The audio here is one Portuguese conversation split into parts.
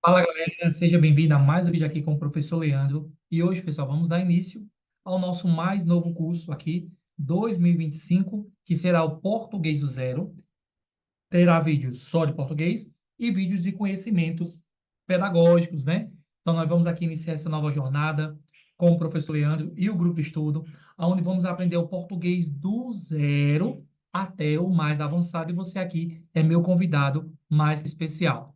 Fala galera, seja bem-vindo a mais um vídeo aqui com o professor Leandro. E hoje, pessoal, vamos dar início ao nosso mais novo curso aqui, 2025, que será o Português do Zero. Terá vídeos só de português e vídeos de conhecimentos pedagógicos, né? Então, nós vamos aqui iniciar essa nova jornada com o professor Leandro e o grupo de estudo, onde vamos aprender o português do zero até o mais avançado. E você aqui é meu convidado mais especial.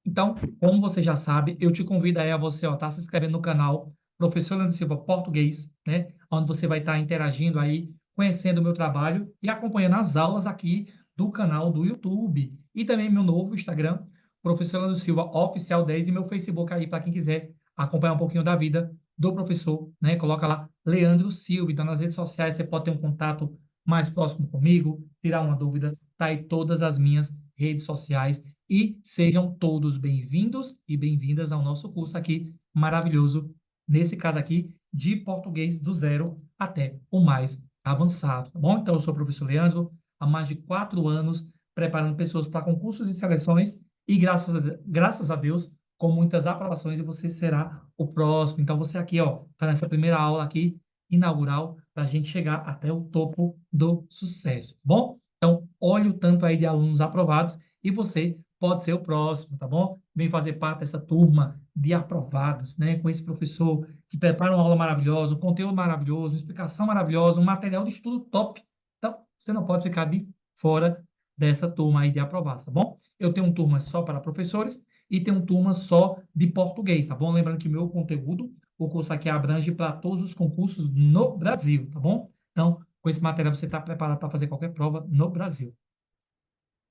Então, como você já sabe, eu te convido aí a você estar se inscrevendo no canal Professor Leandro Silva Português, né? Onde você vai estar interagindo aí, conhecendo o meu trabalho e acompanhando as aulas aqui do canal do YouTube. E também meu novo Instagram, Professor Leandro Silva Oficial 10 e meu Facebook aí para quem quiser acompanhar um pouquinho da vida do professor, né? Coloca lá Leandro Silva. Então, nas redes sociais você pode ter um contato mais próximo comigo, tirar uma dúvida, tá aí todas as minhas redes sociais e sejam todos bem-vindos e bem-vindas ao nosso curso aqui maravilhoso, nesse caso aqui, de português do zero até o mais avançado, tá bom? Então, eu sou o professor Leandro, há mais de 4 anos, preparando pessoas para concursos e seleções e, graças a Deus, com muitas aprovações, e você será o próximo. Então, você aqui, ó, está nessa primeira aula aqui, inaugural, para a gente chegar até o topo do sucesso, tá bom? Então, olhe o tanto aí de alunos aprovados e você pode ser o próximo, tá bom? Vem fazer parte dessa turma de aprovados, né? Com esse professor que prepara uma aula maravilhosa, um conteúdo maravilhoso, uma explicação maravilhosa, um material de estudo top. Então, você não pode ficar de fora dessa turma aí de aprovados, tá bom? Eu tenho uma turma só para professores e tenho uma turma só de português, tá bom? Lembrando que o meu conteúdo, o curso aqui abrange para todos os concursos no Brasil, tá bom? Então, com esse material você está preparado para fazer qualquer prova no Brasil.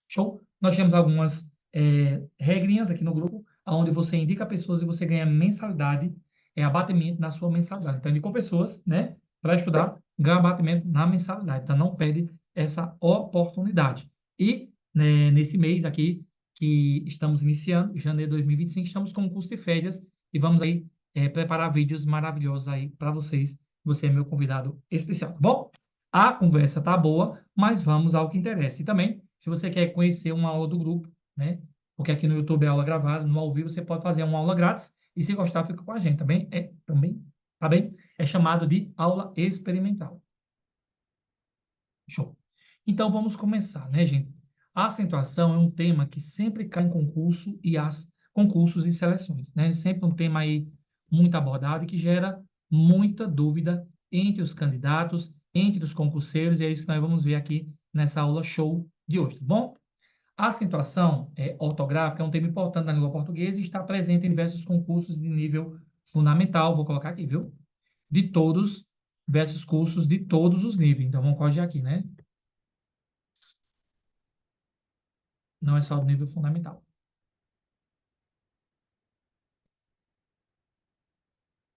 Show? Nós temos algumas regrinhas aqui no grupo, onde você indica pessoas e você ganha mensalidade, abatimento na sua mensalidade. Então, indicou pessoas, né, para estudar, ganha abatimento na mensalidade. Então, não perde essa oportunidade. E, né, nesse mês aqui, que estamos iniciando, janeiro de 2025, estamos com um curso de férias e vamos aí preparar vídeos maravilhosos aí para vocês. Você é meu convidado especial, tá bom? A conversa tá boa, mas vamos ao que interessa. E também, se você quer conhecer uma aula do grupo, né? Porque aqui no YouTube é aula gravada, no ao vivo você pode fazer uma aula grátis e se gostar, fica com a gente, tá bem? É chamado de aula experimental. Show. Então vamos começar, né, gente? A acentuação é um tema que sempre cai em concurso e as concursos e seleções, né? Sempre um tema aí muito abordado e que gera muita dúvida entre os candidatos, entre os concurseiros, e é isso que nós vamos ver aqui nessa aula show de hoje, tá bom? A acentuação ortográfica é um tema importante na língua portuguesa e está presente em diversos concursos de nível fundamental, vou colocar aqui, viu? De todos, diversos cursos de todos os níveis. Então, vamos corrigir aqui, né? Não é só do nível fundamental.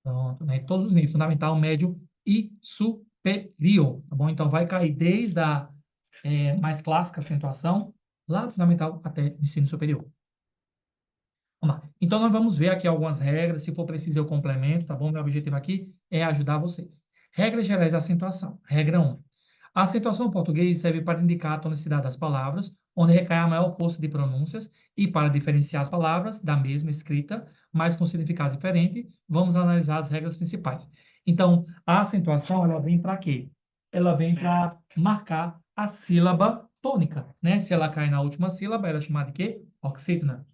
Pronto, né? Todos os níveis, fundamental, médio e superior, tá bom? Então, vai cair desde a mais clássica acentuação, lá do fundamental até o ensino superior. Vamos lá. Então, nós vamos ver aqui algumas regras. Se for preciso, eu complemento, tá bom? Meu objetivo aqui é ajudar vocês. Regras gerais da acentuação. Regra 1. A acentuação em português serve para indicar a tonicidade das palavras, onde recai a maior força de pronúncias, e para diferenciar as palavras da mesma escrita, mas com significado diferente, vamos analisar as regras principais. Então, a acentuação, ela vem para quê? Ela vem para marcar a sílaba tônica, né? Se ela cai na última sílaba, ela é chamada de quê? Oxítona.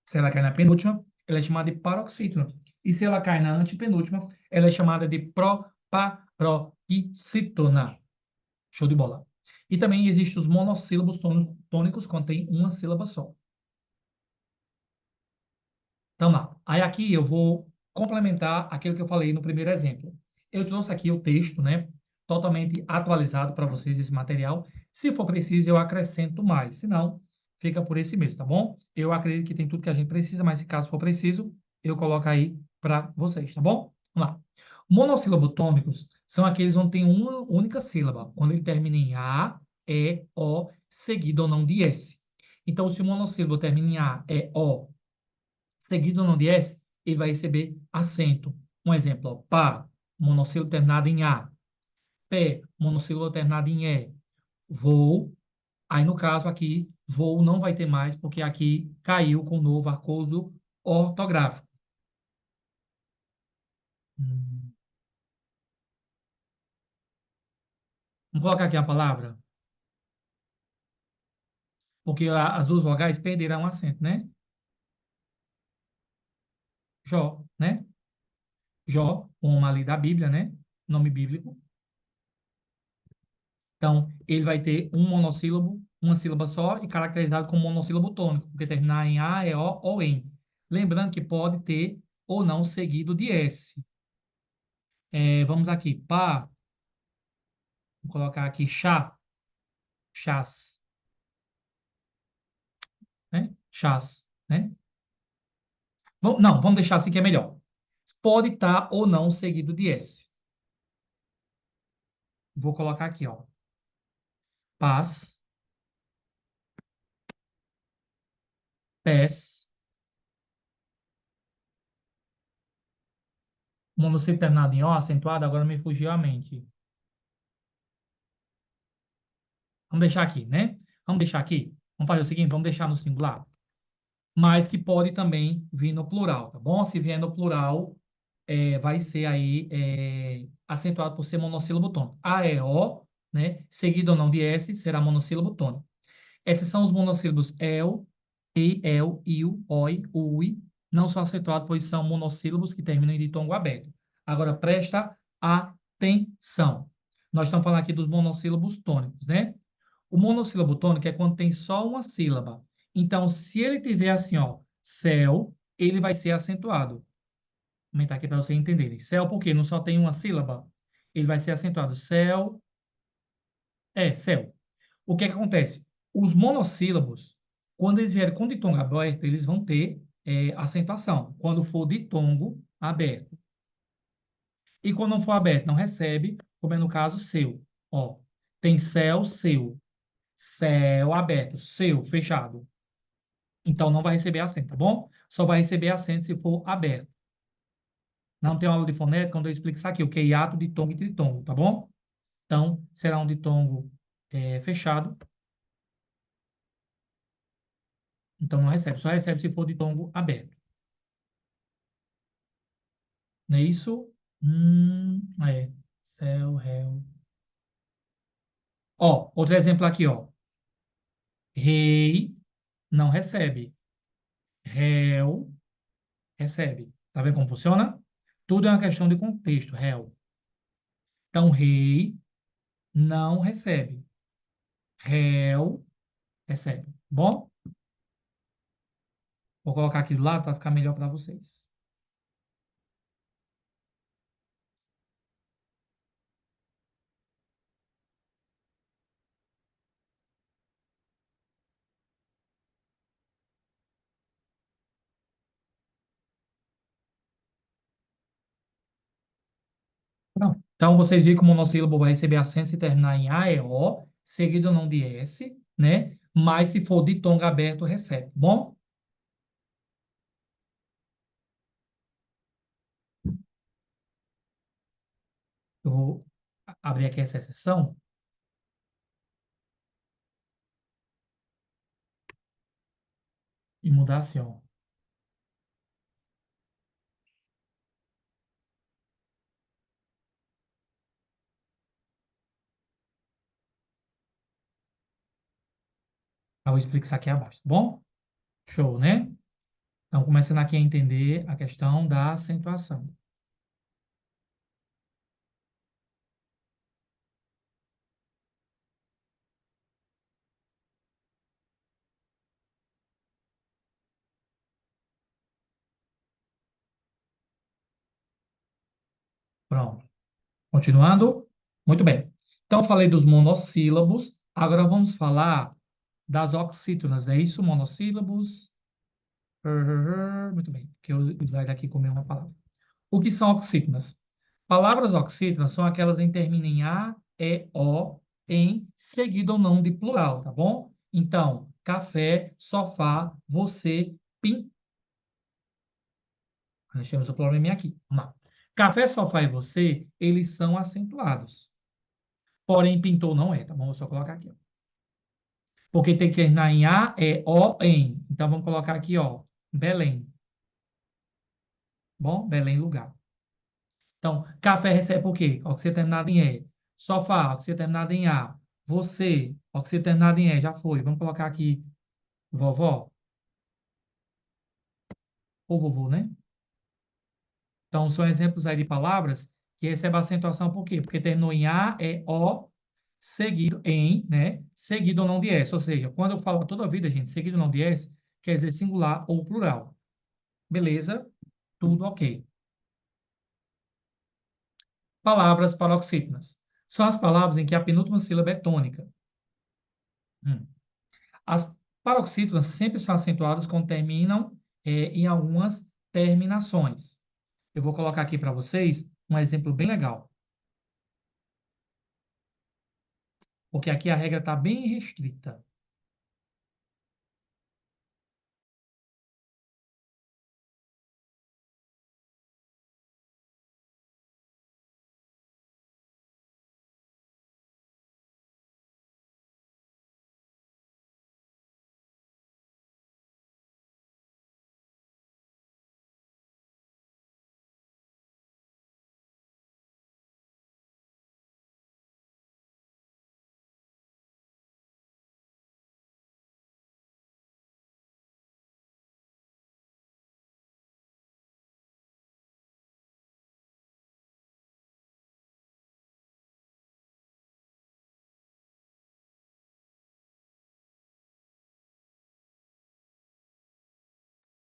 Se ela cai na penúltima, ela é chamada de paroxítona. E se ela cai na antepenúltima, ela é chamada de proparoxítona. Show de bola. E também existem os monossílabos tônicos, quando tem uma sílaba só. Então, lá. Aí aqui eu vou complementar aquilo que eu falei no primeiro exemplo. Eu trouxe aqui o texto, né? Totalmente atualizado para vocês, esse material. Se for preciso, eu acrescento mais. Se não, fica por esse mesmo, tá bom? Eu acredito que tem tudo que a gente precisa, mas se caso for preciso, eu coloco aí para vocês, tá bom? Vamos lá. Monossílabos tônicos são aqueles onde tem uma única sílaba, quando ele termina em A, E, O, seguido ou não de S. Então, se o monossílabo termina em A, E, O, seguido ou não de S, ele vai receber acento. Um exemplo, ó, pá, monossílabo terminado em A. Pé, monossílabo terminado em E. Vou. Aí, no caso aqui, vou não vai ter mais, porque aqui caiu com o novo acordo ortográfico. Hum. Vamos colocar aqui a palavra, porque as duas vogais perderão acento, né? Jó, né? Jó, como ali da Bíblia, né? Nome bíblico. Então, ele vai ter um monossílabo, uma sílaba só, e caracterizado como monossílabo tônico, porque terminar em A, E, O ou em. Lembrando que pode ter ou não seguido de S. Vamos aqui, pá, vou colocar aqui chá, chás, né? Chás, né? Não, vamos deixar assim que é melhor. Pode estar ou não seguido de S. Vou colocar aqui, ó. Pás, pés, monossílabo terminado em O, acentuado, agora me fugiu a mente. Vamos deixar aqui, né? Vamos deixar aqui. Vamos fazer o seguinte, vamos deixar no singular. Mas que pode também vir no plural, tá bom? Se vier no plural, vai ser aí acentuado por ser monossílabo tônico. A, E, O, né? Seguido ou não de S, será monossílabo tônico. Esses são os monossílabos el, e, el, iu, oi, ui. Não são acentuados, pois são monossílabos que terminam em ditongo aberto. Agora, presta atenção. Nós estamos falando aqui dos monossílabos tônicos, né? O monossílabo tônico é quando tem só uma sílaba. Então, se ele tiver assim, ó, céu, ele vai ser acentuado. Vou aumentar aqui para vocês entenderem. Céu, porque não só tem uma sílaba, ele vai ser acentuado. Céu, céu. O que é que acontece? Os monossílabos, quando eles vierem com ditongo aberto, eles vão ter acentuação. Quando for ditongo aberto. E quando não for aberto, não recebe, como é no caso seu. Ó, tem céu, seu. Céu aberto, seu, fechado. Então, não vai receber acento, tá bom? Só vai receber acento se for aberto. Não tem aula de fonética quando eu explico isso aqui, o que é hiato, ditongo e tritongo, tá bom? Então, será um ditongo fechado. Então, não recebe. Só recebe se for ditongo aberto. Não é isso? É. Céu, réu. Ó, outro exemplo aqui, ó. Rei não recebe. Réu recebe. Tá vendo como funciona? Tudo é uma questão de contexto, réu. Então, rei não recebe. Réu recebe. Bom, vou colocar aqui do lado para ficar melhor para vocês. Pronto. Então, vocês viram que o monossílabo vai receber acento se terminar em A, E, O, seguido não de S, né? Mas se for ditongo aberto, recebe. Bom, eu vou abrir aqui essa exceção e mudar assim, ó. Eu explico isso aqui abaixo, tá bom? Show, né? Então, começando aqui a entender a questão da acentuação. Pronto. Continuando? Muito bem. Então, falei dos monossílabos. Agora vamos falar das oxítonas, não é isso? Monossílabos. Muito bem, porque o slide aqui comeu uma palavra. O que são oxítonas? Palavras oxítonas são aquelas em terminem em A, E, O, em seguida ou não de plural, tá bom? Então, café, sofá, você, pin. Nós temos o probleminha aqui. Vamos lá. Café, sofá e você, eles são acentuados. Porém, pintou não é, tá bom? Vou só colocar aqui, ó. Porque tem que terminar em A, E, O, em. Então, vamos colocar aqui, ó, Belém. Bom, Belém, lugar. Então, café recebe o quê? Ó, que você terminado em E. Sofá, ó, que você terminado em A. Você, ó, que você terminado em E. Já foi. Vamos colocar aqui, vovó ou vovô, né? Então, são exemplos aí de palavras que recebem acentuação por quê? Porque terminou em A, E, O, seguido em, né? Seguido ou não de S. Ou seja, quando eu falo toda a vida, gente, seguido ou não de S, quer dizer singular ou plural. Beleza? Tudo ok. Palavras paroxítonas. São as palavras em que a penúltima sílaba é tônica. Hum. As paroxítonas sempre são acentuadas quando terminam em algumas terminações. Eu vou colocar aqui para vocês um exemplo bem legal, porque aqui a regra está bem restrita.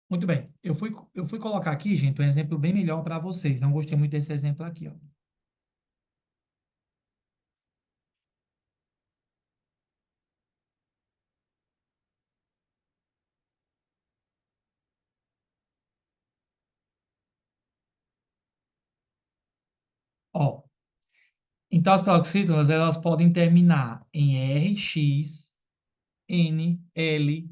Muito bem. Eu fui colocar aqui, gente, um exemplo bem melhor para vocês. Não gostei muito desse exemplo aqui, ó. Ó, então, as paroxítonas, elas podem terminar em R, X, N, L,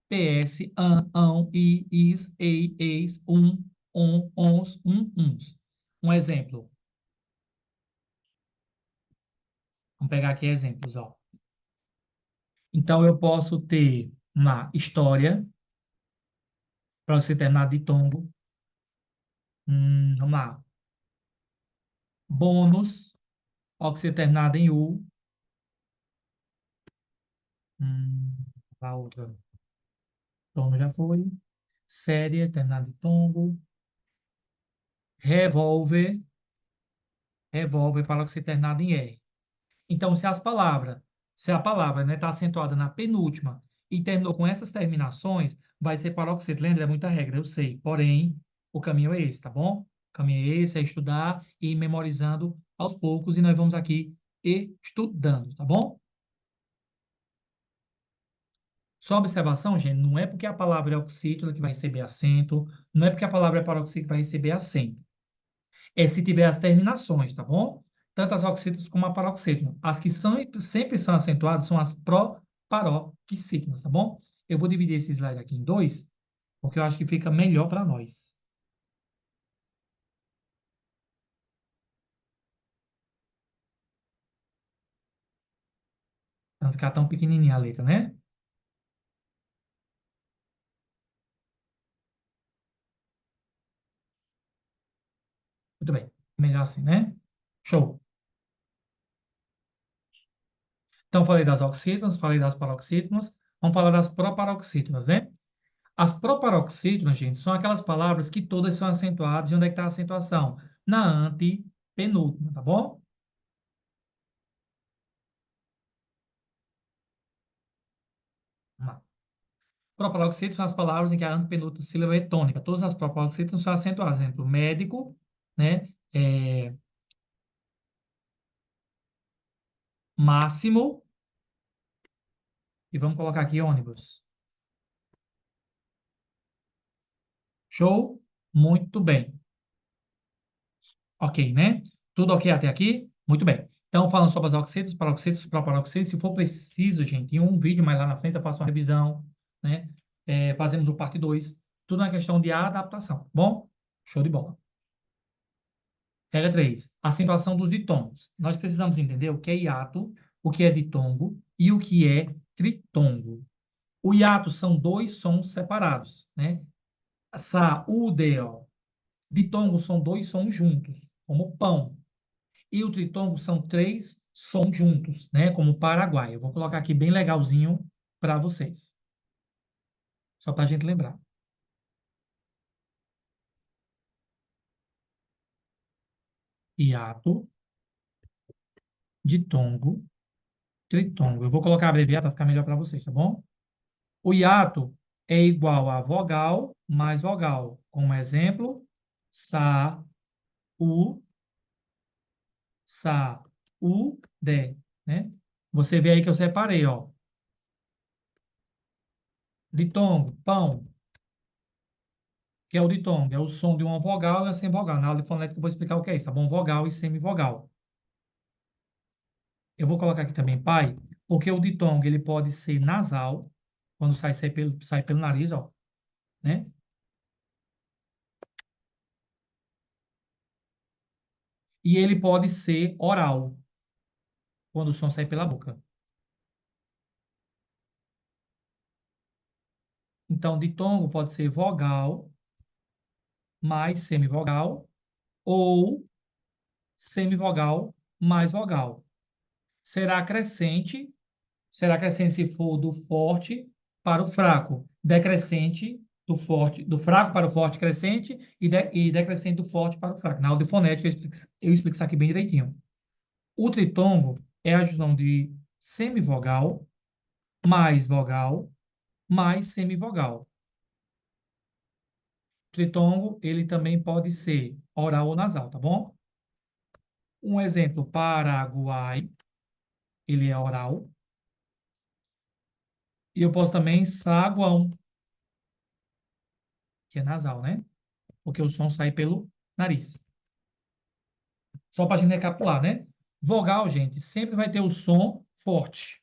PS, ão, I, is, ei, eis, ons, uns. Um exemplo. Vamos pegar aqui exemplos, ó. Então, eu posso ter uma história, para você terminar de tombo. Vamos lá. Bônus, oxiternada em U. A outra. Tombo já foi. Série, terminada de tombo. Revólver, revólver para oxiternada em R. Então, se a palavra, né, está acentuada na penúltima e terminou com essas terminações, vai ser paroxítono. Lembra? É muita regra, eu sei. Porém, o caminho é esse, tá bom? O caminho é esse, é estudar e ir memorizando aos poucos, e nós vamos aqui estudando, tá bom? Só observação, gente, não é porque a palavra é oxítona que vai receber acento, não é porque a palavra é paroxítona que vai receber acento. É se tiver as terminações, tá bom? Tanto as oxítonas como a paroxítona. As que sempre são acentuadas são as proparoxítonas, tá bom? Eu vou dividir esse slide aqui em dois, porque eu acho que fica melhor para nós. Para não ficar tão pequenininha a letra, né? Muito bem. Melhor assim, né? Show. Então, falei das oxítonas, falei das paroxítonas. Vamos falar das proparoxítonas, né? As proparoxítonas, gente, são aquelas palavras que todas são acentuadas. E onde é que está a acentuação? Na antepenúltima, tá bom? Vamos lá. Proparoxítonas são as palavras em que a antepenúltima sílaba é tônica. Todas as proparoxítonas são acentuadas. Exemplo, médico, né? Máximo. E vamos colocar aqui ônibus. Show? Muito bem. Ok, né? Tudo ok até aqui? Muito bem. Então, falando sobre as oxítonas, paroxítonas, proparoxítonas, se for preciso, gente, em um vídeo mais lá na frente eu faço uma revisão, né? Fazemos o parte 2. Tudo na questão de adaptação. Bom? Show de bola. Regra 3. Acentuação dos ditongos. Nós precisamos entender o que é hiato, o que é ditongo e o que é tritongo. O hiato são dois sons separados, né? Sa, u, de, ó. Ditongo são dois sons juntos, como pão. E o tritongo são três sons juntos, né? Como Paraguai. Eu vou colocar aqui bem legalzinho para vocês, só para a gente lembrar. Hiato, ditongo, tritongo. Eu vou colocar abreviado para ficar melhor para vocês, tá bom? O hiato é igual a vogal mais vogal. Como exemplo, sa, u, sa, u, de, né? Você vê aí que eu separei, ó. Ditongo, pão, que é o ditongo, é o som de uma vogal e a semivogal. Na aula de fonética eu vou explicar o que é isso, tá bom? Vogal e semivogal. Eu vou colocar aqui também pai, porque o ditongo ele pode ser nasal, quando sai pelo nariz, ó, né? E ele pode ser oral, quando o som sai pela boca. Então, ditongo pode ser vogal mais semivogal ou semivogal mais vogal. Será crescente, será crescente se for do forte para o fraco, decrescente do fraco para o forte crescente e decrescente do forte para o fraco. Na aula de fonética eu explico isso aqui bem direitinho. O tritongo é a junção de semivogal mais vogal mais semivogal. Tritongo, ele também pode ser oral ou nasal, tá bom? Um exemplo, Paraguai, ele é oral. E eu posso também saguão, que é nasal, né? Porque o som sai pelo nariz. Só para a gente recapitular, né? Vogal, gente, sempre vai ter o som forte.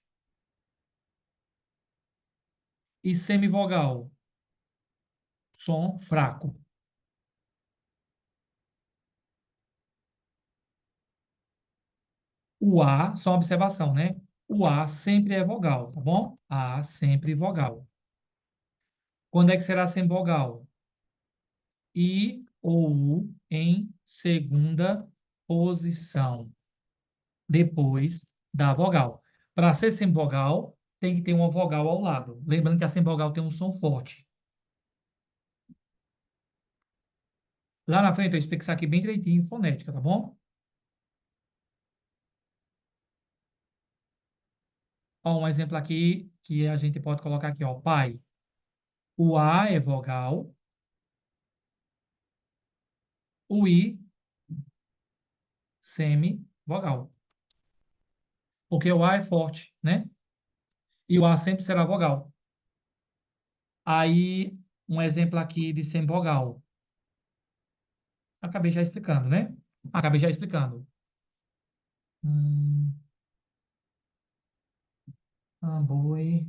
E semivogal, som fraco. O A, só uma observação, né? O A sempre é vogal, tá bom? A sempre vogal. Quando é que será semivogal? I ou U em segunda posição, depois da vogal. Para ser semivogal, tem que ter uma vogal ao lado. Lembrando que a semivogal tem um som forte. Lá na frente eu explico isso aqui bem direitinho em fonética, tá bom? Ó, um exemplo aqui que a gente pode colocar aqui, ó, pai. O A é vogal, o I semivogal. Porque o A é forte, né? E o A sempre será vogal. Aí, um exemplo aqui de semivogal. Acabei já explicando, né? Acabei já explicando. Hum, boi,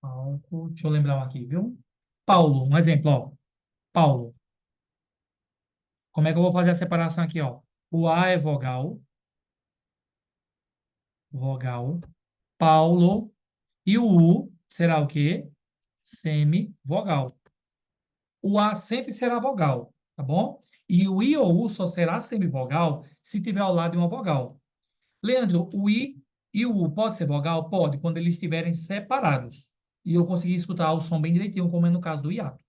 palco. Deixa eu lembrar um aqui, viu? Paulo, um exemplo, ó. Paulo. Como é que eu vou fazer a separação aqui, ó? O A é vogal, vogal. Paulo. E o U será o quê? Semivogal. O A sempre será vogal, tá bom? E o I ou U só será semivogal se tiver ao lado de uma vogal. Leandro, o I e o U pode ser vogal? Pode, quando eles estiverem separados. E eu conseguir escutar o som bem direitinho, como é no caso do hiato. Tá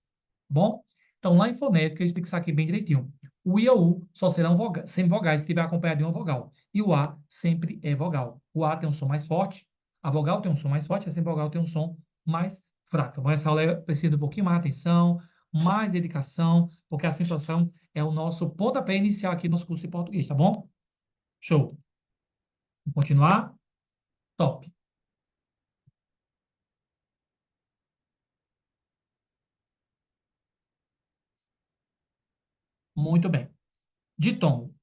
bom? Então, lá em fonética, eu explico isso aqui bem direitinho. O I e o U só serão semivogais se estiver acompanhado de uma vogal. E o A sempre é vogal. O A tem um som mais forte, a vogal tem um som mais forte, a semivogal tem um som mais fraco. Então, essa aula precisa de um pouquinho mais atenção, mais dedicação, porque a acentuação é o nosso pontapé inicial aqui no nosso curso de português, tá bom? Show. Vamos continuar? Top. Muito bem. Ditongo.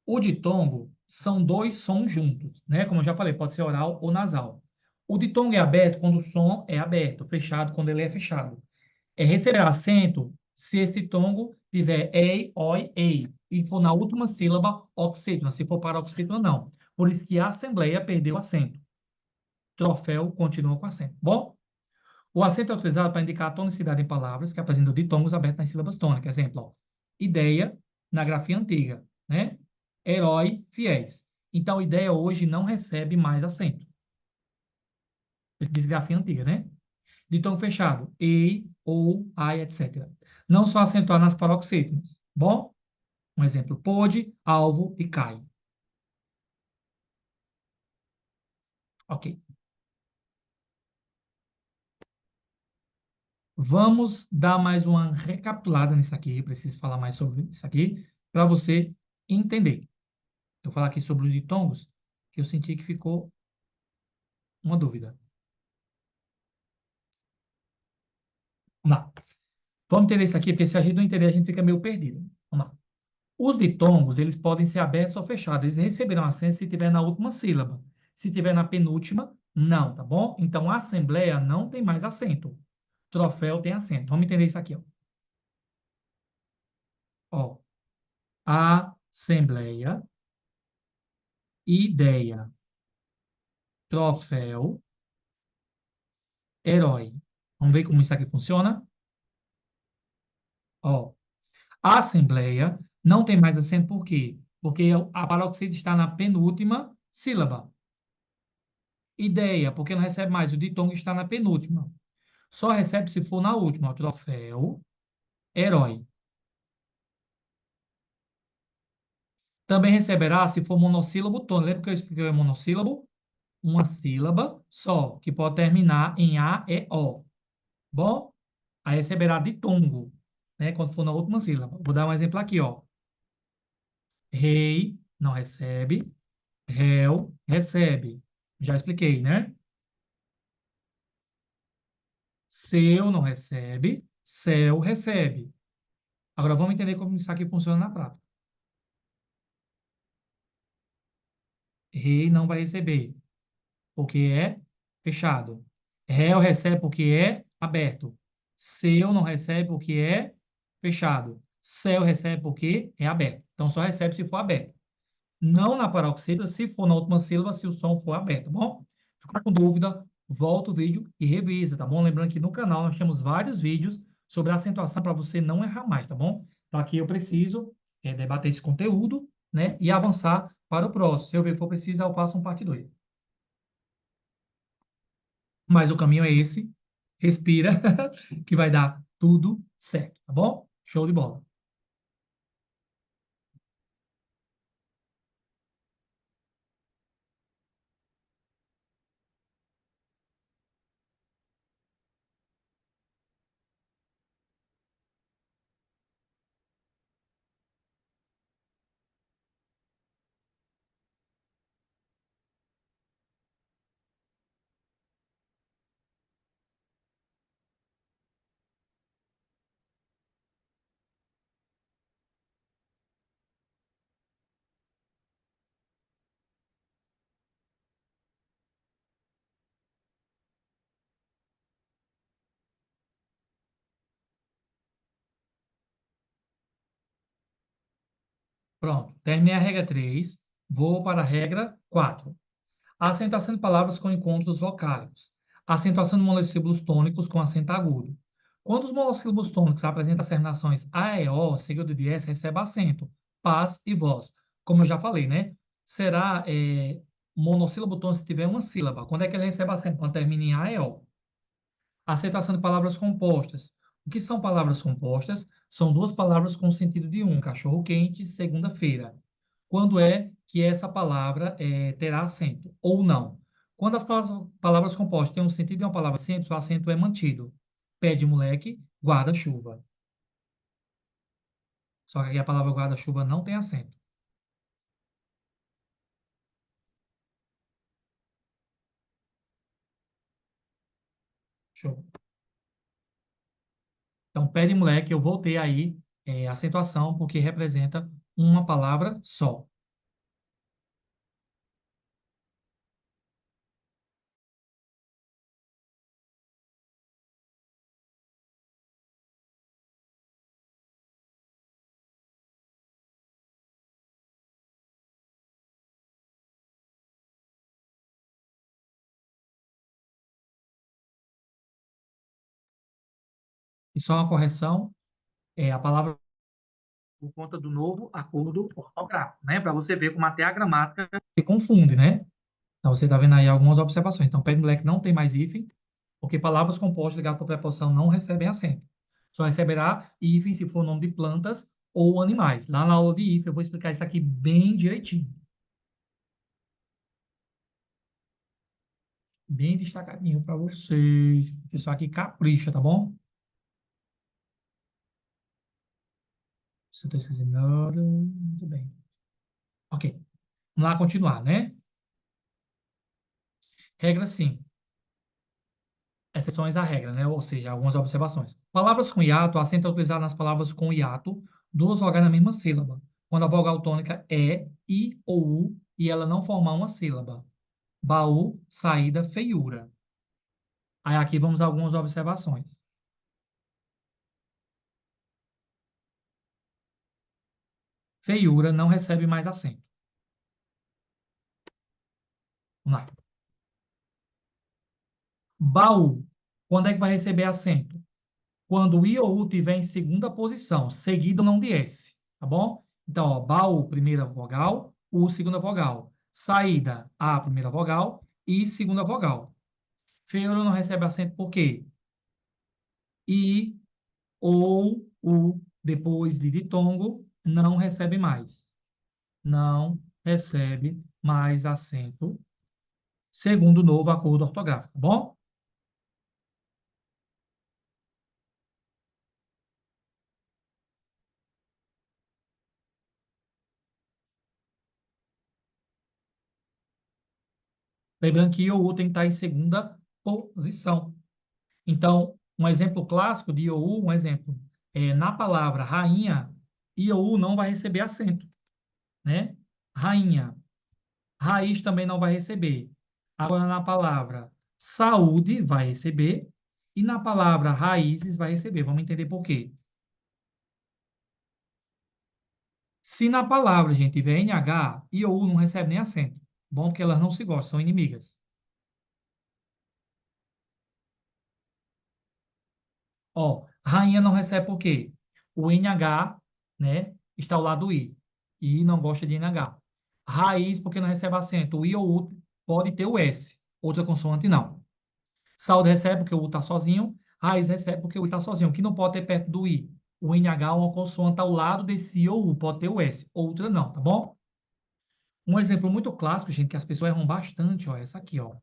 O ditongo são dois sons juntos, né? Como eu já falei, pode ser oral ou nasal. O ditongo é aberto quando o som é aberto, fechado quando ele é fechado. É receber acento se esse tongo tiver ei, oi, ei, e for na última sílaba, oxítona. Se for paroxítona, não. Por isso que a assembleia perdeu acento. Troféu continua com acento. Bom, o acento é utilizado para indicar a tonicidade em palavras que apresentam ditongos abertos nas sílabas tônicas. Exemplo, ó, ideia na grafia antiga, né? Herói, fiéis. Então, ideia hoje não recebe mais acento. Diz grafia antiga, né? Ditongo fechado, ei, ou, ai, etc. Não só acentuar nas paroxítonas. Bom, um exemplo, pôde, alvo e cai. Ok. Vamos dar mais uma recapitulada nisso aqui. Preciso falar mais sobre isso aqui para você entender. Eu vou falar aqui sobre os ditongos, que eu senti que ficou uma dúvida. Vamos lá. Vamos entender isso aqui, porque se a gente não entender, a gente fica meio perdido. Vamos lá. Os ditongos, eles podem ser abertos ou fechados. Eles receberão acento se tiver na última sílaba. Se tiver na penúltima, não, tá bom? Então, a assembleia não tem mais acento. Troféu tem acento. Vamos entender isso aqui, ó. Ó, assembleia, ideia, troféu, herói. Vamos ver como isso aqui funciona? Ó, a assembleia não tem mais acento por quê? Porque a paroxítona está na penúltima sílaba. Ideia, porque não recebe mais. O ditongo está na penúltima. Só recebe se for na última. Ó, troféu, herói. Também receberá se for monossílabo tônico. Lembra que eu expliquei o monossílabo? Uma sílaba só, que pode terminar em A, E, O. Bom? Aí receberá ditongo, né? Quando for na última sílaba. Vou dar um exemplo aqui, ó. Rei não recebe, réu recebe. Já expliquei, né? Seu não recebe, céu recebe. Agora vamos entender como isso aqui funciona na prática. Rei não vai receber, porque é fechado. Réu recebe porque é aberto. Seu não recebe porque é fechado. Céu recebe porque é aberto. Então só recebe se for aberto. Não na paroxítona, se for na última sílaba, se o som for aberto, tá bom? Ficou com dúvida, volta o vídeo e revisa, tá bom? Lembrando que no canal nós temos vários vídeos sobre acentuação para você não errar mais, tá bom? Então aqui eu preciso debater esse conteúdo, né? E avançar para o próximo. Se eu ver que for preciso, eu faço um parte 2. Mas o caminho é esse. Respira, que vai dar tudo certo, tá bom? Show de bola. Pronto. Terminei a regra 3. Vou para a regra 4. A acentuação de palavras com encontros vocálicos. A acentuação de monossílabos tônicos com acento agudo. Quando os monossílabos tônicos apresentam as terminações A e O, seguido de S, recebe acento. Paz e voz. Como eu já falei, né? Será monossílabo tônico se tiver uma sílaba. Quando é que ele recebe acento? Quando termina em A e O. Aceitação de palavras compostas. O que são palavras compostas? São duas palavras com sentido de um, cachorro quente, segunda-feira. Quando é que essa palavra terá acento ou não? Quando as palavras compostas têm um sentido de uma palavra simples, o acento é mantido. Pé de moleque, guarda-chuva. Só que aqui a palavra guarda-chuva não tem acento. Show. Então, pé de moleque, eu voltei aí acentuação, porque representa uma palavra só. E só uma correção, a palavra por conta do novo acordo ortográfico, né? Para você ver como até a gramática se confunde, né? Então, você está vendo aí algumas observações. Então, Pé de Moleque não tem mais hífen, porque palavras compostas ligadas por preposição não recebem acento. Só receberá hífen se for nome de plantas ou animais. Lá na aula de hífen eu vou explicar isso aqui bem direitinho. Bem destacadinho para vocês. O pessoal aqui capricha, tá bom? Se eu estou esquecendo. Muito bem. Ok. Vamos lá continuar, né? Regra sim. Exceções à regra, né? Ou seja, algumas observações. Palavras com hiato, acento é utilizado nas palavras com hiato, duas vogais na mesma sílaba. Quando a vogal tônica é I ou U e ela não formar uma sílaba. Baú, saída, feiura. Aí aqui vamos a algumas observações. Feiura não recebe mais acento. Vamos lá. Baú, quando é que vai receber acento? Quando o I ou U tiver em segunda posição, seguido não de S, tá bom? Então, ó, baú, primeira vogal, U, segunda vogal. Saída, A, primeira vogal, I, segunda vogal. Feiura não recebe acento por quê? I ou U, depois de ditongo, não recebe mais. Não recebe mais acento, segundo o novo acordo ortográfico, tá bom? Lembrando que I ou U tem que estar em segunda posição. Então, um exemplo clássico de IOU, um exemplo, na palavra rainha, IOU não vai receber acento, né? Rainha. Raiz também não vai receber. Agora, na palavra saúde, vai receber. E na palavra raízes, vai receber. Vamos entender por quê. Se na palavra, gente, tiver NH, IOU não recebe nem acento. Bom, porque elas não se gostam, são inimigas. Ó, rainha não recebe por quê? O NH, né, está ao lado do I. E não gosta de NH. Raiz, porque não recebe acento. O I ou U pode ter o S. Outra consoante, não. Saúde recebe porque o U está sozinho. Raiz recebe porque o I está sozinho. O que não pode ter perto do I? O NH é uma consoante ao lado desse I ou U. Pode ter o S. Outra não, tá bom? Um exemplo muito clássico, gente, que as pessoas erram bastante, ó, essa aqui, ó.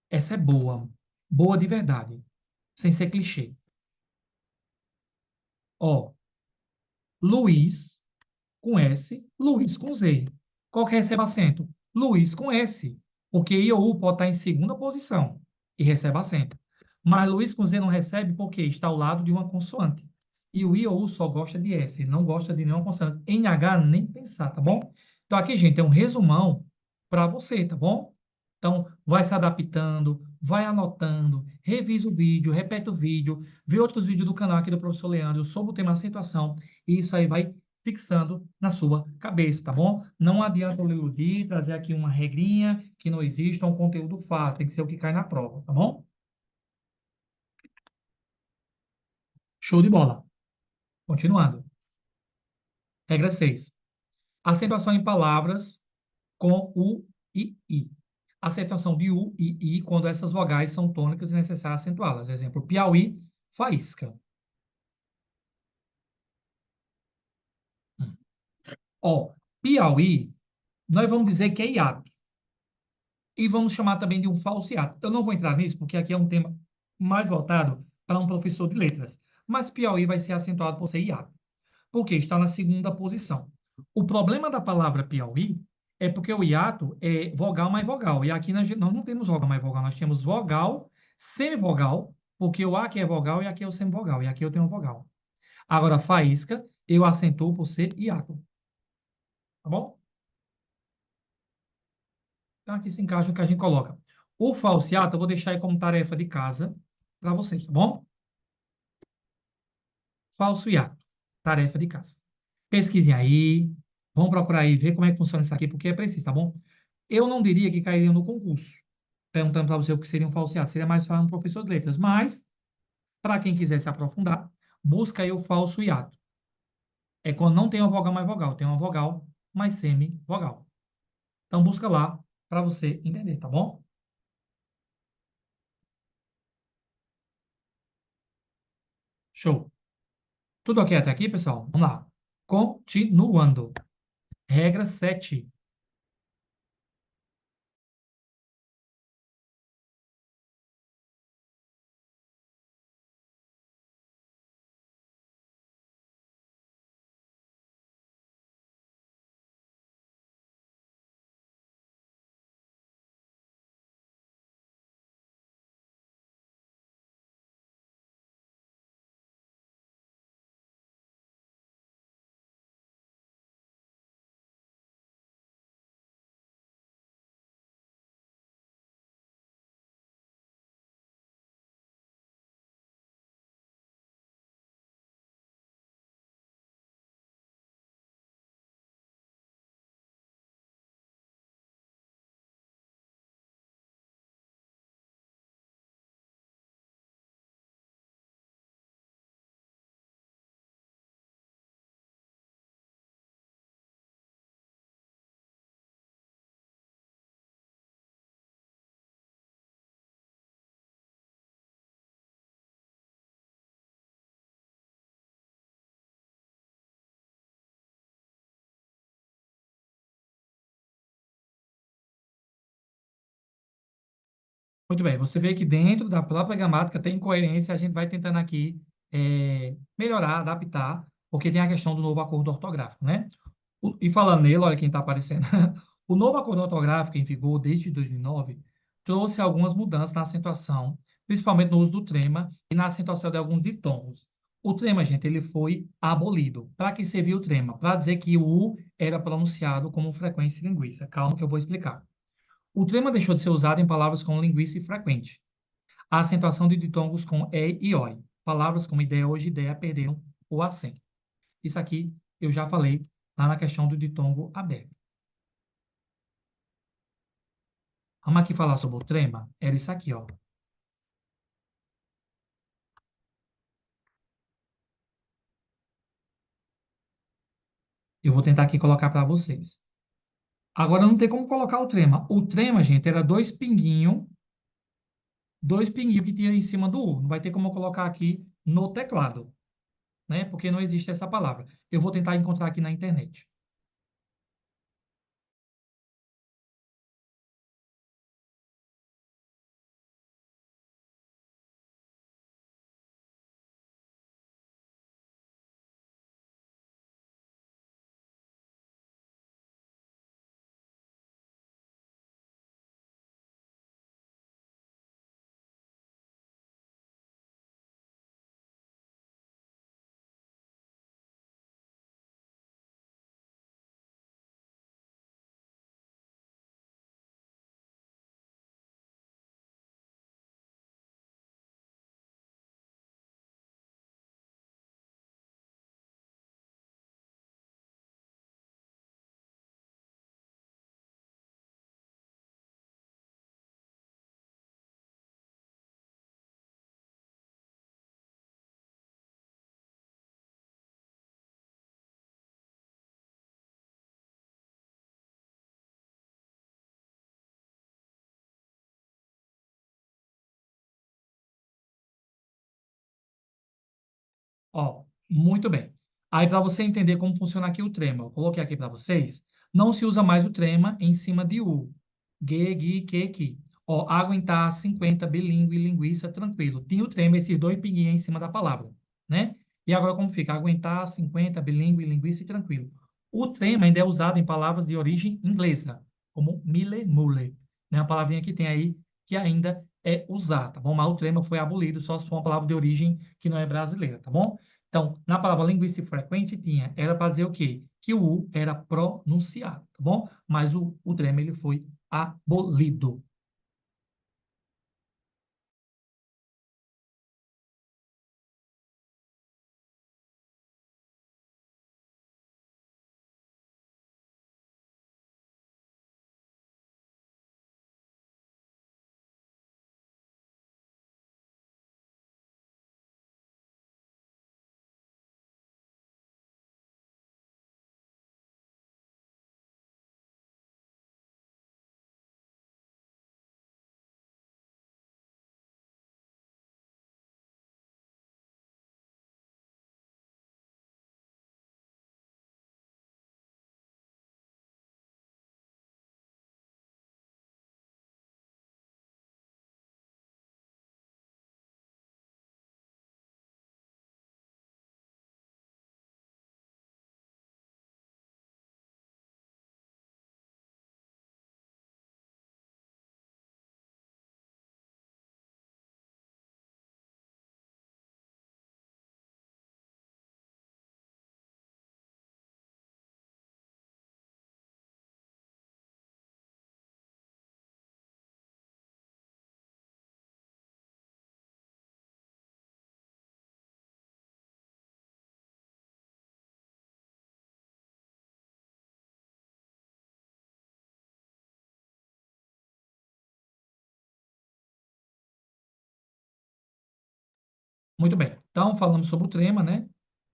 Essa é boa. Boa de verdade. Sem ser clichê. Ó, Luiz com S, Luiz com Z. Qual que recebe acento? Luiz com S, porque I ou U pode estar em segunda posição e recebe acento. Mas Luiz com Z não recebe porque está ao lado de uma consoante. E o I ou U só gosta de S, ele não gosta de nenhuma consoante. NH nem pensar, tá bom? Então aqui, gente, é um resumão para você, tá bom? Então, vai se adaptando, vai anotando, revisa o vídeo, repete o vídeo, vê outros vídeos do canal aqui do professor Leandro sobre o tema acentuação, e isso aí vai fixando na sua cabeça, tá bom? Não adianta eu iludir, trazer aqui uma regrinha que não existe, um conteúdo fácil, tem que ser o que cai na prova, tá bom? Show de bola. Continuando. Regra 6. Acentuação em palavras com U e I. Acentuação de U e I quando essas vogais são tônicas e necessário acentuá-las. Exemplo, Piauí, faísca. Ó, Piauí, nós vamos dizer que é hiato. E vamos chamar também de um falseado. Eu não vou entrar nisso, porque aqui é um tema mais voltado para um professor de letras. Mas Piauí vai ser acentuado por ser hiato, porque está na segunda posição. O problema da palavra Piauí é porque o hiato é vogal mais vogal. E aqui nós não temos vogal mais vogal, nós temos vogal, semivogal, porque o A aqui é vogal e aqui é o semivogal. E aqui eu tenho vogal. Agora, faísca, eu acentuo por ser hiato. Tá bom? Então, aqui se encaixa o que a gente coloca. O falseado, eu vou deixar aí como tarefa de casa para vocês, tá bom? Falso hiato, tarefa de casa. Pesquisem aí, vão procurar aí, ver como é que funciona isso aqui, porque é preciso, tá bom? Eu não diria que cairia no concurso, perguntando para você o que seria um falseado. Seria mais falar um professor de letras. Mas, para quem quiser se aprofundar, busca aí o falso hiato. É quando não tem uma vogal mais vogal, tem uma vogal mais semi-vogal. Então, busca lá para você entender, tá bom? Show. Tudo ok até aqui, pessoal? Vamos lá. Continuando. Regra 7. Muito bem. Você vê que dentro da própria gramática tem incoerência. A gente vai tentando aqui melhorar, adaptar, porque tem a questão do novo acordo ortográfico, né? E falando nele, olha quem está aparecendo. O novo acordo ortográfico, em vigor desde 2009, trouxe algumas mudanças na acentuação, principalmente no uso do trema e na acentuação de alguns ditongos. O trema, gente, ele foi abolido. Para que serviu o trema? Para dizer que o U era pronunciado como frequência linguística. Calma que eu vou explicar. O trema deixou de ser usado em palavras com linguística frequente. A acentuação de ditongos com E e OI. Palavras como ideia, hoje, ideia, perderam o acento. Isso aqui eu já falei lá na questão do ditongo aberto. Vamos aqui falar sobre o trema? Era isso aqui, ó. Eu vou tentar aqui colocar para vocês. Agora não tem como colocar o trema. O trema, gente, era dois pinguinhos que tinha em cima do U. Não vai ter como eu colocar aqui no teclado, né? Porque não existe essa palavra. Eu vou tentar encontrar aqui na internet. Ó, muito bem. Aí, para você entender como funciona aqui o trema, eu coloquei aqui para vocês, não se usa mais o trema em cima de U. Ge, gui, que, ki. Ó, aguentar 50, bilíngue, linguiça, tranquilo. Tinha o trema, esses dois pinguinhos em cima da palavra, né? E agora como fica? Aguentar 50, bilíngue, linguiça e tranquilo. O trema ainda é usado em palavras de origem inglesa, como mille, mule, né? Uma palavrinha que tem aí que ainda é usada, tá bom? Mas o trema foi abolido só se for uma palavra de origem que não é brasileira, tá bom? Então, na palavra linguística frequente tinha, era para dizer o quê? Que o U era pronunciado, tá bom? Mas o trema ele foi abolido. Muito bem. Então, falamos sobre o trema, né?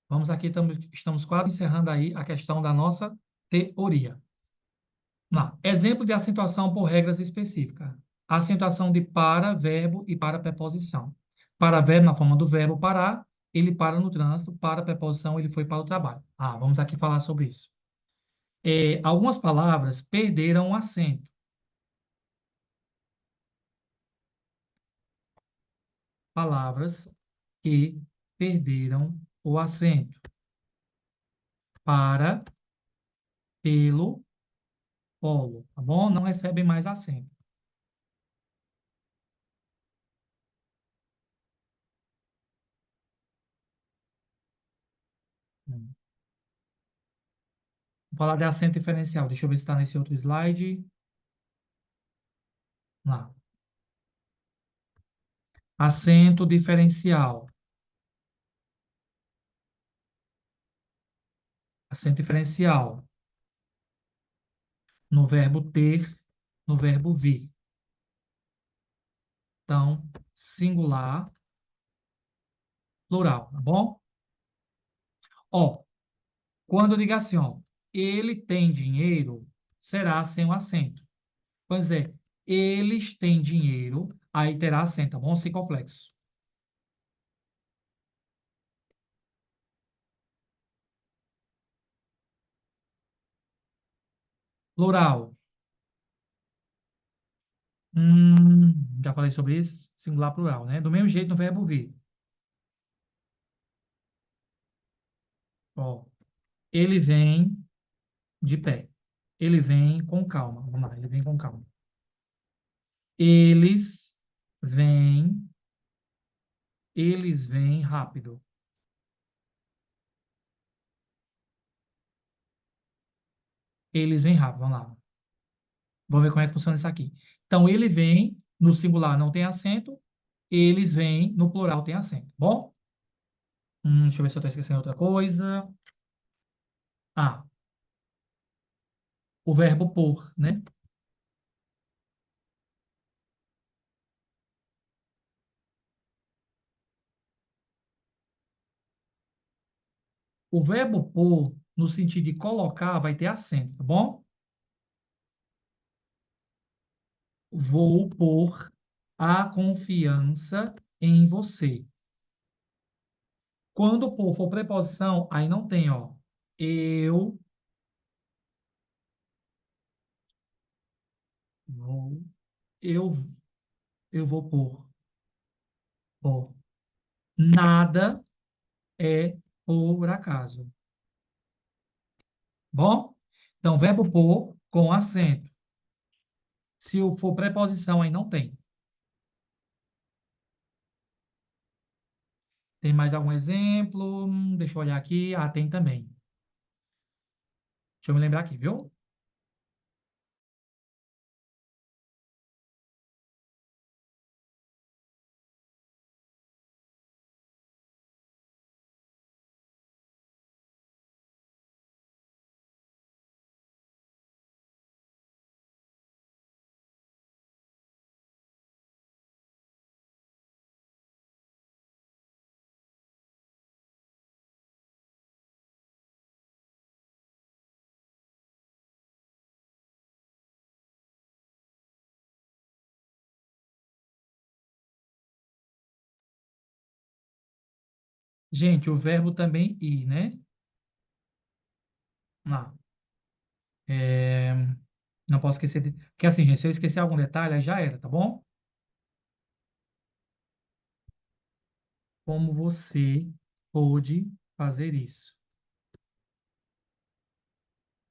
Vamos aqui, estamos quase encerrando aí a questão da nossa teoria. Vamos lá. Exemplo de acentuação por regras específicas. Acentuação de para, verbo e para preposição. Para, verbo na forma do verbo parar, ele para no trânsito. Para, preposição, ele foi para o trabalho. Vamos aqui falar sobre isso. Algumas palavras perderam o acento. Palavras que perderam o acento. Para, pelo, polo, tá bom? Não recebem mais acento. Vou falar de acento diferencial. Deixa eu ver se está nesse outro slide. Lá. Acento diferencial. Acento diferencial. No verbo ter, no verbo vir. Então, singular, plural, tá bom? Ó, quando eu digo assim, ó, ele tem dinheiro, será sem o acento. Pois é, eles têm dinheiro, aí terá acento, tá bom? Sem complexo. Plural. Já falei sobre isso, singular, plural, né? Do mesmo jeito no verbo vir. Ó, ele vem de pé. Ele vem com calma. Vamos lá, ele vem com calma. Eles vêm, eles vêm rápido. Eles vêm rápido. Vamos lá. Vamos ver como é que funciona isso aqui. Então, ele vem, no singular não tem acento. Eles vêm, no plural tem acento. Bom? Deixa eu ver se eu estou esquecendo outra coisa. Ah, o verbo por, né? O verbo por, no sentido de colocar, vai ter acento, tá bom? Vou pôr a confiança em você. Quando o por for preposição, aí não tem, ó. Eu vou, eu, eu vou pôr. Nada é por acaso. Bom? Então, verbo pôr com acento. Se o for preposição, aí não tem. Tem mais algum exemplo? Deixa eu olhar aqui. Tem também. Deixa eu me lembrar aqui, viu? Gente, o verbo também ir, né? Lá. É, Não posso esquecer. Porque assim, gente, se eu esquecer algum detalhe, aí já era, tá bom? Como você pôde fazer isso?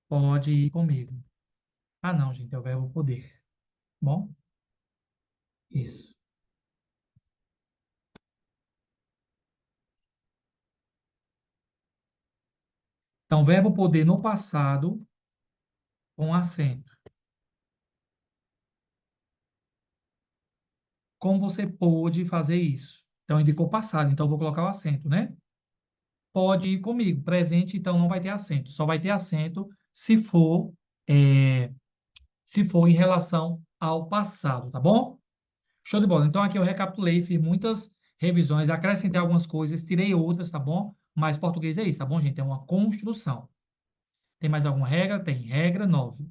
Pode ir comigo. Não, gente, é o verbo poder. Bom, isso. Então, verbo poder no passado com acento. Como você pôde fazer isso? Então, indicou passado, então eu vou colocar o acento, né? Pode ir comigo. Presente, então não vai ter acento. Só vai ter acento é, se for em relação ao passado, tá bom? Show de bola. Então, aqui eu recapitulei, fiz muitas revisões, acrescentei algumas coisas, tirei outras, tá bom? Mas português é isso, tá bom, gente? É uma construção. Tem mais alguma regra? Tem. Regra 9.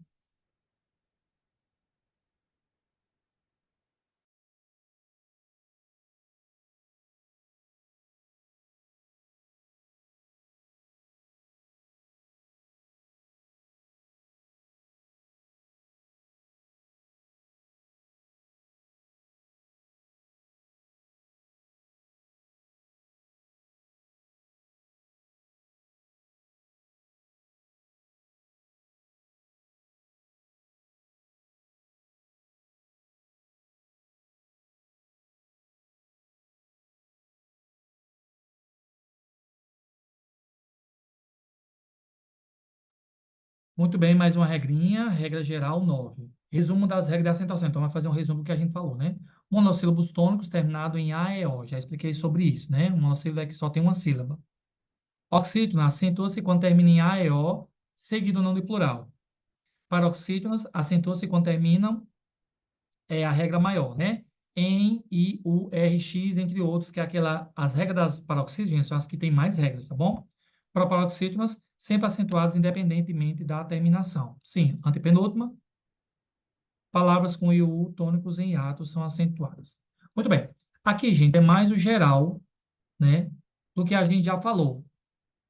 Muito bem, mais uma regrinha, regra geral 9. Resumo das regras de acentuação. Então, vai fazer um resumo do que a gente falou, né? Monossílabos tônicos terminado em A e O. Já expliquei sobre isso, né? Um monossílabo é que só tem uma sílaba. Oxítono acentua-se quando termina em A e O, seguido não de plural. Paroxítonas acentua-se quando terminam, é a regra maior, né? Em, I, U, R, X, entre outros, que é aquela, as regras das paroxítonas são as que têm mais regras, tá bom? Proparoxítonas sempre acentuadas independentemente da terminação. Sim, antepenúltima, palavras com I, U, tônicos em hiato são acentuadas. Muito bem. Aqui, gente, é mais o geral, né, do que a gente já falou.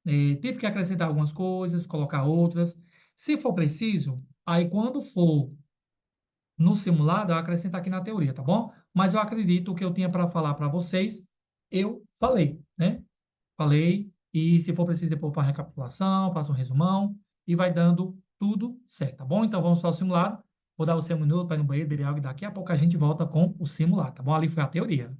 Tive que acrescentar algumas coisas, colocar outras. Se for preciso, aí quando for no simulado, eu acrescento aqui na teoria, tá bom? Mas eu acredito que eu tinha para falar para vocês, eu falei, né? Falei, e se for preciso depois para recapitulação, faço um resumão e vai dando tudo certo, tá bom? Então vamos para o simulado. Vou dar você um minuto para ir no banheiro, beber água e daqui a pouco a gente volta com o simulado, tá bom? Ali foi a teoria.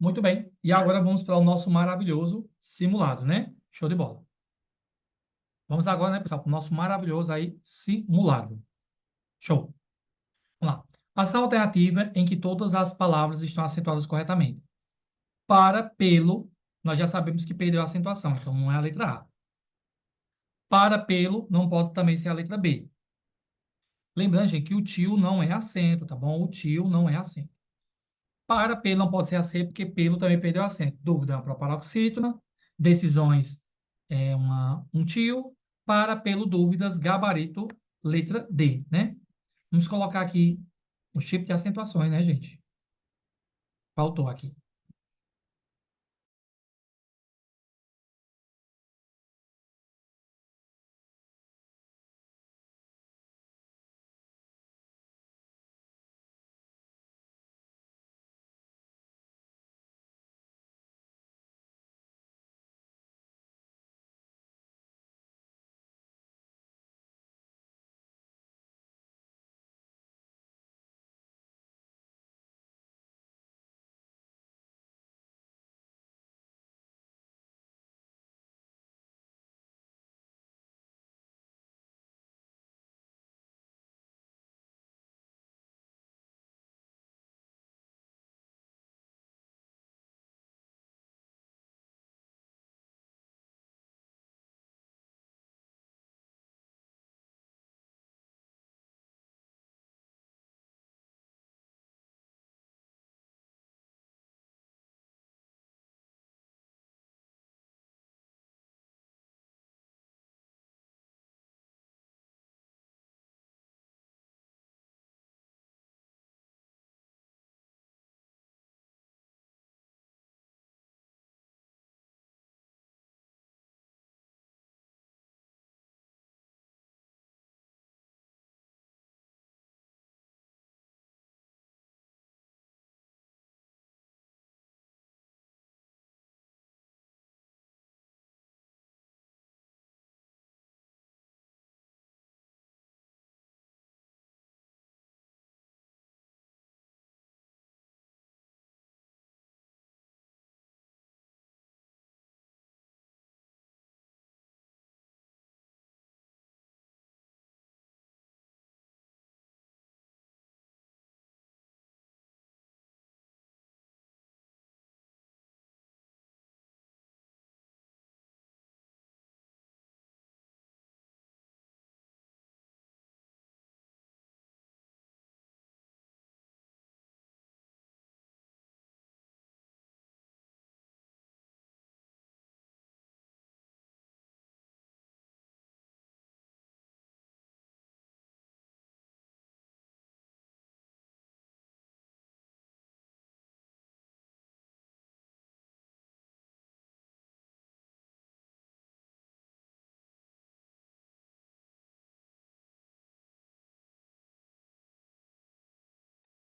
Muito bem. E agora vamos para o nosso maravilhoso simulado, né? Show de bola. Vamos agora, né, pessoal, para o nosso maravilhoso aí simulado. Show. Vamos lá. Ação alternativa em que todas as palavras estão acentuadas corretamente. Para, pelo, nós já sabemos que perdeu a acentuação, então não é a letra A. Para, pelo, não pode também ser a letra B. Lembrando, gente, que o tio não é acento, tá bom? O tio não é acento. Para, pelo, não pode ser acento, porque pelo também perdeu acento. Dúvida é uma proparoxítona. Decisões é um tio. Para, pelo, dúvidas, gabarito, letra D, né? Vamos colocar aqui os tipos de acentuações, né, gente? Faltou aqui.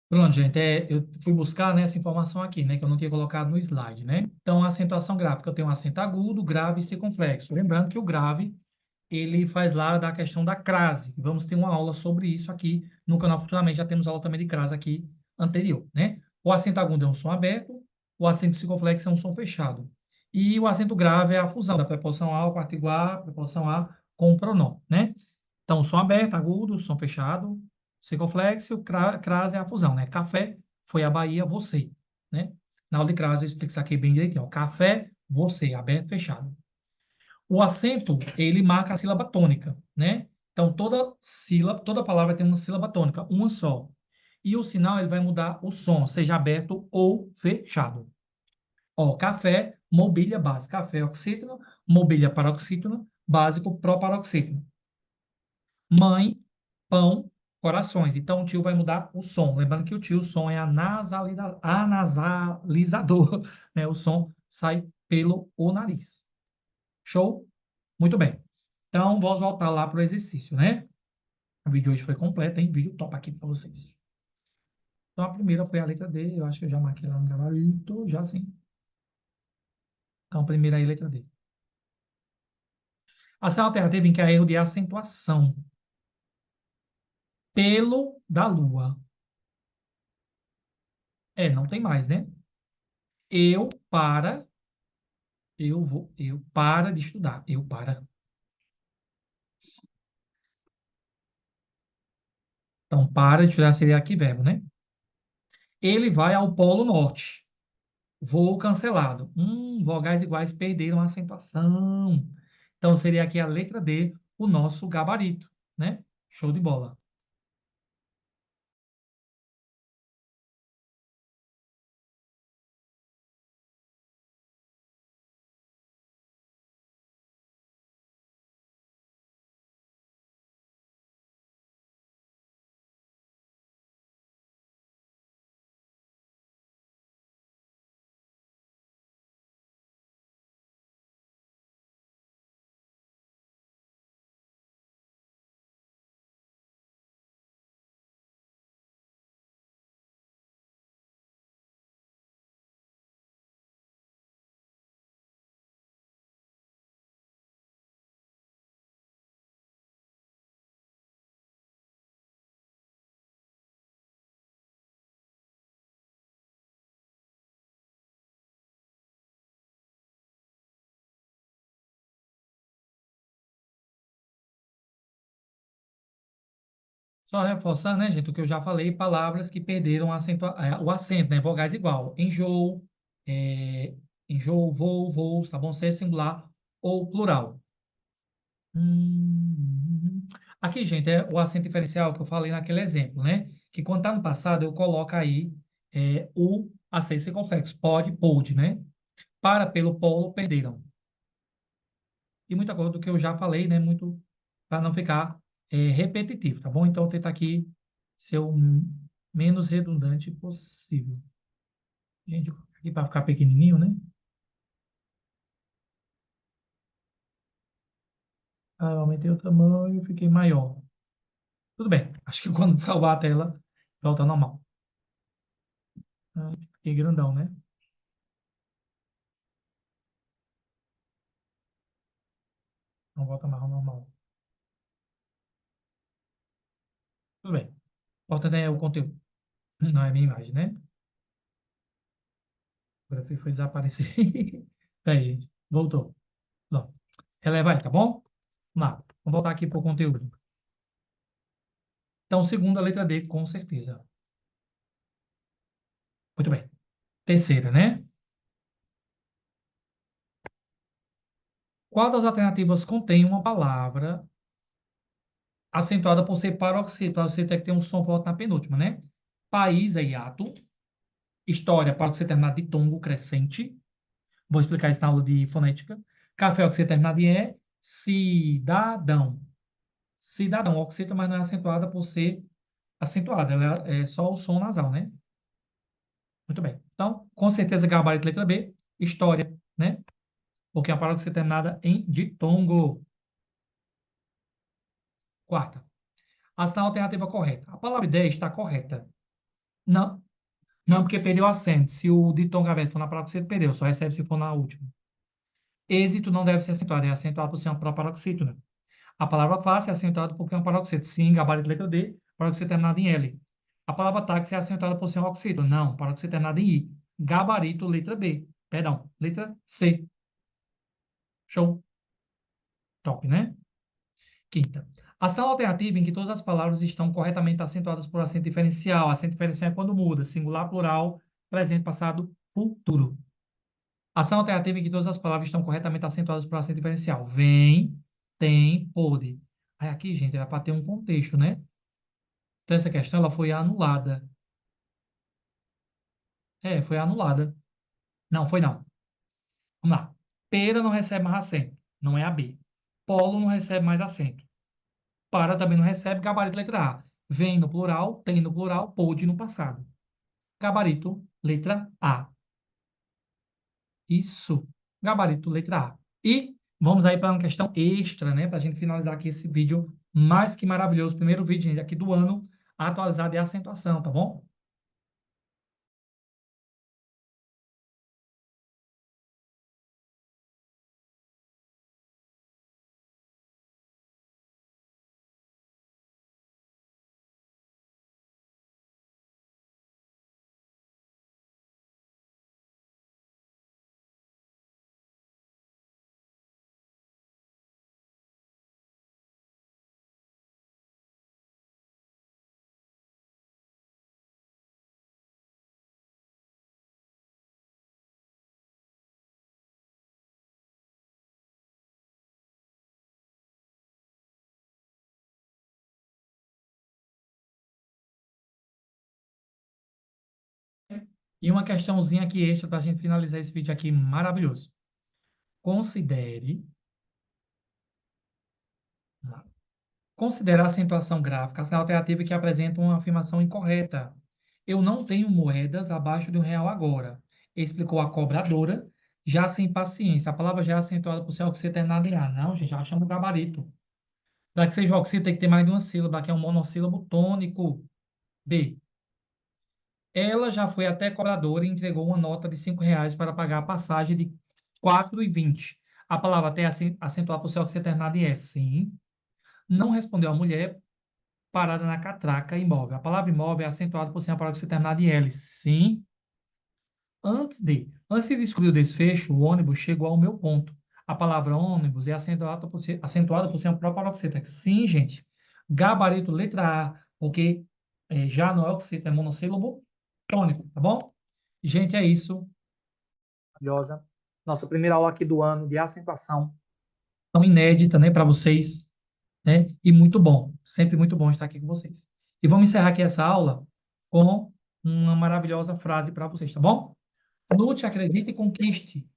Pronto, gente, eu fui buscar, né, essa informação aqui, né, que eu não tinha colocado no slide, né? Então, a acentuação gráfica, eu tenho um acento agudo, grave e circunflexo. Lembrando que o grave, ele faz lá da questão da crase. Vamos ter uma aula sobre isso aqui no canal futuramente, já temos aula também de crase aqui anterior, né? O acento agudo é um som aberto, o acento circunflexo é um som fechado. E o acento grave é a fusão da preposição a com o artigo a, preposição a com o pronome, né? Então, som aberto, agudo, som fechado, circunflexo, crase é a fusão, né? Café foi a Bahia, você, né? Na aula de crase eu explico isso aqui bem direitinho. Ó. Café, você, aberto, fechado. O acento, ele marca a sílaba tônica, né? Então, toda sílaba, toda palavra tem uma sílaba tônica, uma só. E o sinal, ele vai mudar o som, seja aberto ou fechado. Ó, café, mobília básica. Café, oxítono, mobília paroxítono, básico, proparoxítono. Mãe, pão, corações. Então, o tio vai mudar o som. Lembrando que o tio, o som é anasalizador, né? O som sai pelo o nariz. Show? Muito bem. Então, vamos voltar lá para o exercício, né? O vídeo hoje foi completo, hein? Vídeo top aqui para vocês. Então, a primeira foi a letra D. Eu acho que eu já marquei lá no gabarito, já sim. Então, a primeira aí, letra D. Ação alternativa em que há erro de acentuação. Pelo da lua. É, não tem mais, né? Eu para, eu para de estudar. Eu para. Então, para de estudar seria aqui verbo, né? Ele vai ao Polo Norte. Voo cancelado. Vogais iguais perderam a acentuação. Então, seria aqui a letra D, o nosso gabarito, né? Show de bola. Só reforçando, né, gente, o que eu já falei, palavras que perderam o acento, né? Vogais igual. Enjoo, é, enjoo, voo, voos, tá bom? Ser singular ou plural. Hum. Aqui, gente, é o acento diferencial que eu falei naquele exemplo, né? Que quando está no passado, eu coloco aí o acento circunflexo. Pode, pôde, né? Para, pelo, polo, perderam. E muita coisa do que eu já falei, né? Muito para não ficar repetitivo, tá bom? Então, eu tentar aqui ser o menos redundante possível. Gente, aqui para ficar pequenininho, né? Ah, eu aumentei o tamanho, fiquei maior. Tudo bem. Acho que quando salvar a tela, volta ao normal. Ah, fiquei grandão, né? Não volta mais ao normal. Tudo bem. O importante é o conteúdo, não é a minha imagem, né? Agora foi desaparecer. Peraí, gente. Voltou. Não. Releva aí, tá bom? Vamos lá. Vamos voltar aqui para o conteúdo. Então, segunda letra D, com certeza. Muito bem. Terceira, né? Qual das alternativas contém uma palavra acentuada por ser paroxítono? Paroxítono é que tem um som forte na penúltima, né? País é hiato. História, paroxítono terminado de tongo crescente. Vou explicar isso na aula de fonética. Café, oxítono terminado em E. Cidadão. Cidadão, oxítono, mas não é acentuada por ser acentuada. Ela é só o som nasal, né? Muito bem. Então, com certeza, gabarito letra B. História, né? Porque é uma palavra que você terminada em ditongo. Quarta. Ação alternativa correta. A palavra ideia está correta. Não, não porque perdeu o acento. Se o ditongo aberto for na palavra que você perdeu, só recebe se for na última. Êxito não deve ser acentuado, é acentuado por ser uma paroxítona. A palavra face é acentuada porque é um paroxítona. Sim, gabarito letra D, paroxítona terminada em L. A palavra táxi é acentuada por ser um oxítona. Não, paroxítona terminada em I. Gabarito letra B. Perdão, letra C. Show. Top, né? Quinta. Ação alternativa em que todas as palavras estão corretamente acentuadas por acento diferencial. Acento diferencial é quando muda, singular, plural, presente, passado, futuro. Ação alternativa em que todas as palavras estão corretamente acentuadas por acento diferencial. Vem, tem, pôde. Aí aqui, gente, era para ter um contexto, né? Então essa questão ela foi anulada. Foi anulada. Não, foi não. Vamos lá. Pera não recebe mais acento. Não é a B. Polo não recebe mais acento. Para também não recebe, gabarito letra A. Vem no plural, tem no plural, pôde no passado. Gabarito letra A. Isso. Gabarito letra A. E vamos aí para uma questão extra, né? Para a gente finalizar aqui esse vídeo mais que maravilhoso. Primeiro vídeo, gente, aqui do ano, atualizado e acentuação, tá bom? E uma questãozinha aqui extra para a gente finalizar esse vídeo aqui maravilhoso. Considere, considerar a acentuação gráfica, a alternativa que apresenta uma afirmação incorreta. Eu não tenho moedas abaixo de R$ 1 agora, explicou a cobradora, já sem paciência. A palavra já é acentuada por ser oxíteno terminado em A. Não, gente, já chama o gabarito. Para que seja oxíteno, tem que ter mais de uma sílaba, que é um monossílabo tônico. B. Ela já foi até cobradora e entregou uma nota de R$ 5 para pagar a passagem de 4,20. A palavra até acentuada por ser oxíteno terminado em S. Sim. Não respondeu a mulher, parada na catraca, imóvel. A palavra imóvel é acentuada por ser uma palavra terminada em L. Sim. Antes de descobrir o desfecho, o ônibus chegou ao meu ponto. A palavra ônibus é acentuada por ser uma própria paroxítona. Sim, gente. Gabarito, letra A, porque já não é oxítona, é monossílabo tônico, tá bom? Gente, é isso. Maravilhosa. Nossa primeira aula aqui do ano de acentuação. Tão inédita, né, para vocês, né? E muito bom. Sempre muito bom estar aqui com vocês. E vamos encerrar aqui essa aula com uma maravilhosa frase para vocês, tá bom? Lute, acredite e conquiste.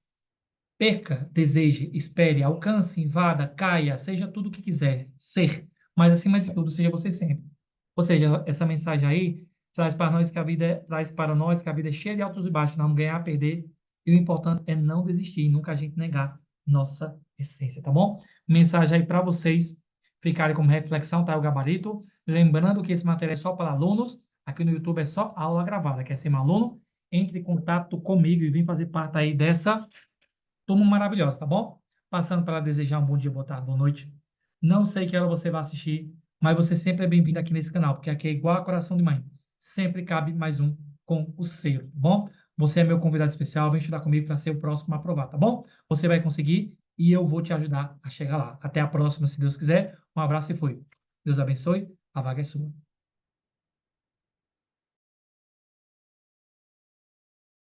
Perca, deseje, espere, alcance, invada, caia, seja tudo o que quiser ser. Mas, acima de tudo, seja você sempre. Ou seja, essa mensagem aí traz para nós que a vida é cheia de altos e baixos, não ganhar, perder. E o importante é não desistir, nunca a gente negar nossa essência, tá bom? Mensagem aí para vocês ficarem como reflexão, tá? O gabarito. Lembrando que esse material é só para alunos. Aqui no YouTube é só aula gravada. Quer ser um aluno? Entre em contato comigo e vem fazer parte aí dessa turma maravilhosa, tá bom? Passando para desejar um bom dia, boa tarde, boa noite. Não sei que hora você vai assistir, mas você sempre é bem-vindo aqui nesse canal, porque aqui é igual a coração de mãe. Sempre cabe mais um com o seu, tá bom? Você é meu convidado especial, vem estudar comigo para ser o próximo a aprovar, tá bom? Você vai conseguir e eu vou te ajudar a chegar lá. Até a próxima, se Deus quiser. Um abraço e fui. Deus abençoe. A vaga é sua.